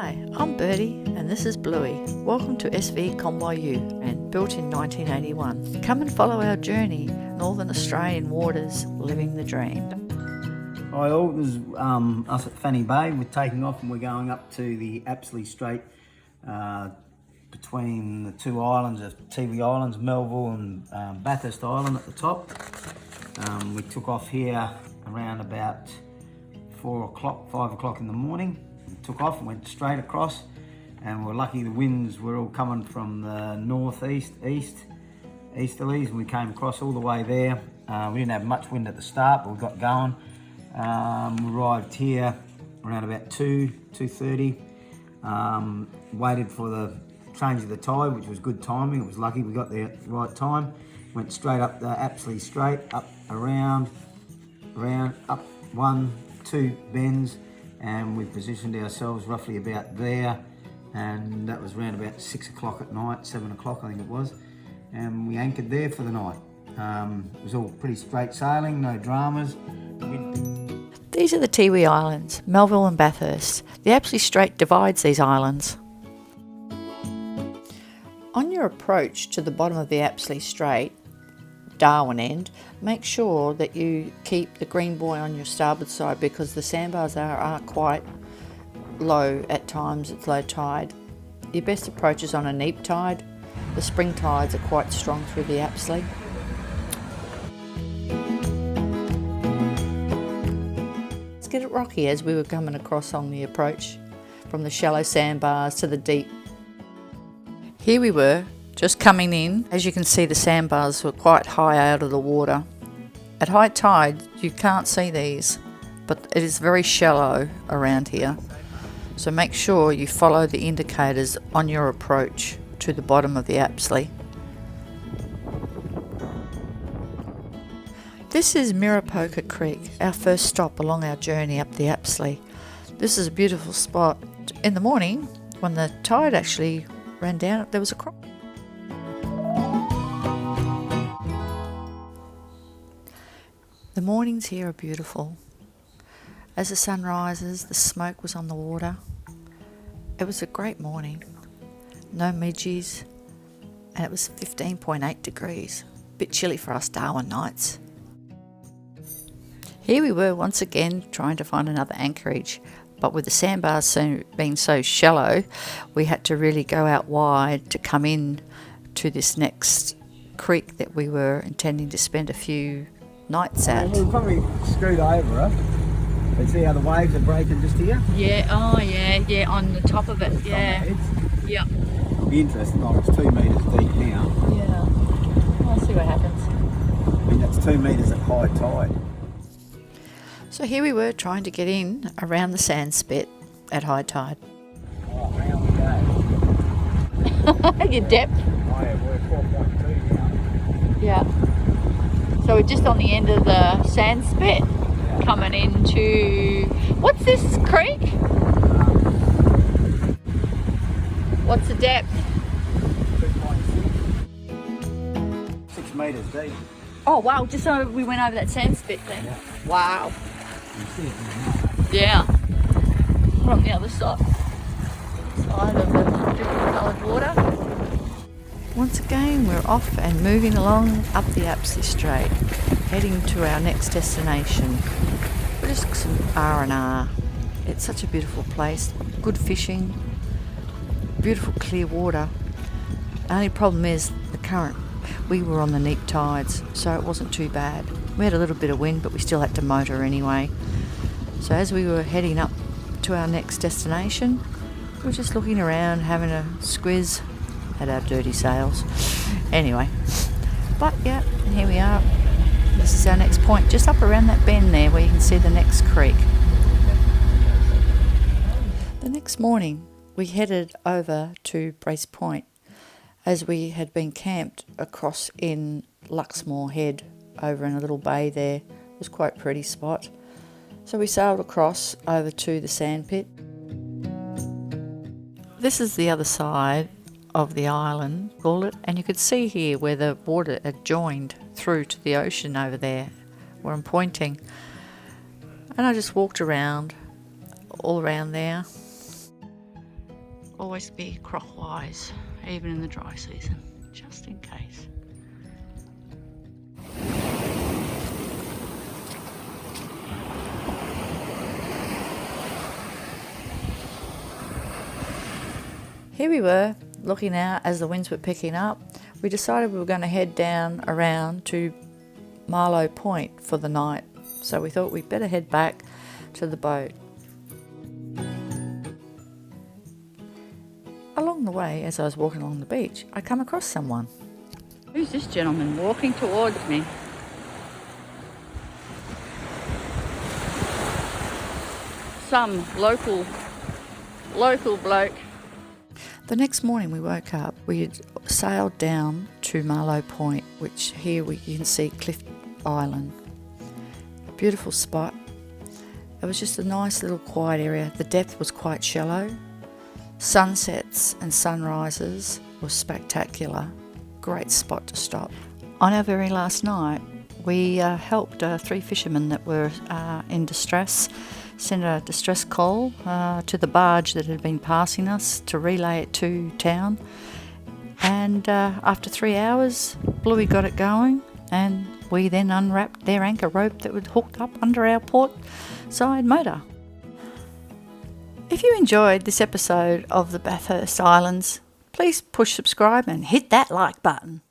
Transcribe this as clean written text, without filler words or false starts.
Hi, I'm Bertie and this is Bluey. Welcome to SV Convoy U and built in 1981. Come and follow our journey, Northern Australian waters, living the dream. Hi all, this is us at Fanny Bay. We're taking off and we're going up to the Apsley Strait between the two islands of Tiwi Islands, Melville and Bathurst Island at the top. We took off here around about 5 o'clock in the morning. We took off and went straight across, and we're lucky the winds were all coming from the northeast, easterlies, and we came across all the way there. We didn't have much wind at the start, but we got going. We arrived here around about 2:30. Waited for the change of the tide, which was good timing. It was lucky we got there at the right time. Went straight up the Apsley Strait, up around, up 1-2 bends, and we positioned ourselves roughly about there, and that was around about 6 o'clock at night, 7 o'clock I think it was, and we anchored there for the night. It was all pretty straight sailing, no dramas. These are the Tiwi Islands, Melville and Bathurst. The Apsley Strait divides these islands. On your approach to the bottom of the Apsley Strait, Darwin end, make sure that you keep the green buoy on your starboard side because the sandbars are quite low at times at low tide. Your best approach is on a neap tide. The spring tides are quite strong through the Apsley. Let's get it rocky as we were coming across on the approach from the shallow sandbars to the deep. Here we were, just coming in. As you can see, the sandbars were quite high out of the water. At high tide, you can't see these, but it is very shallow around here. So make sure you follow the indicators on your approach to the bottom of the Apsley. This is Mirapoca Creek, our first stop along our journey up the Apsley. This is a beautiful spot. In the morning, when the tide actually ran down, there was a crop. The mornings here are beautiful. As the sun rises, the smoke was on the water. It was a great morning. No midges, and it was 15.8 degrees. Bit chilly for us Darwin nights. Here we were once again trying to find another anchorage, but with the sandbars being so shallow, we had to really go out wide to come in to this next creek that we were intending to spend a few nights at. We'll probably scoot over it. And see how the waves are breaking just here? Yeah, oh yeah, on the top of it, yeah. Yeah. It'll be interesting, it's 2 metres deep now. Yeah. We'll see what happens. I mean, that's 2 metres at high tide. So here we were trying to get in around the sand spit at high tide. Oh, around we go. Your depth? Oh yeah, we're 4.2 now. Yeah. So we're just on the end of the sand spit, coming into, what's this creek? What's the depth? 2.6. 6 metres deep. Oh wow, just so we went over that sand spit thing. Yeah. Wow. You see it now. Yeah. We're on the other side of the different coloured water. Once again, we're off and moving along up the Apsley Strait, heading to our next destination. We're just some R&R. It's such a beautiful place, good fishing, beautiful clear water. The only problem is the current. We were on the neap tides, so it wasn't too bad. We had a little bit of wind, but we still had to motor anyway. So as we were heading up to our next destination, we were just looking around, having a squiz at our dirty sails. Anyway, but yeah, here we are. This is our next point, just up around that bend there where you can see the next creek. The next morning, we headed over to Brace Point as we had been camped across in Luxmore Head over in a little bay there. It was quite a pretty spot. So we sailed across over to the sandpit. This is the other side of the island, call it, and you could see here where the water had joined through to the ocean over there where I'm pointing. And I just walked around, all around there. always be clockwise, even in the dry season, just in case. Here we were, looking out as the winds were picking up. We decided we were going to head down around to Marlow Point for the night. So we thought we'd better head back to the boat. Along the way, as I was walking along the beach, I come across someone. Who's this gentleman walking towards me? Some local bloke. The next morning we woke up, we had sailed down to Marlow Point, which here you can see Cliff Island. Beautiful spot. It was just a nice little quiet area. The depth was quite shallow. Sunsets and sunrises were spectacular. Great spot to stop. On our very last night, we helped 3 fishermen that were in distress, sent a distress call to the barge that had been passing us to relay it to town. And after 3 hours, Bluey got it going, and we then unwrapped their anchor rope that was hooked up under our port side motor. If you enjoyed this episode of the Bathurst Islands, please push subscribe and hit that like button.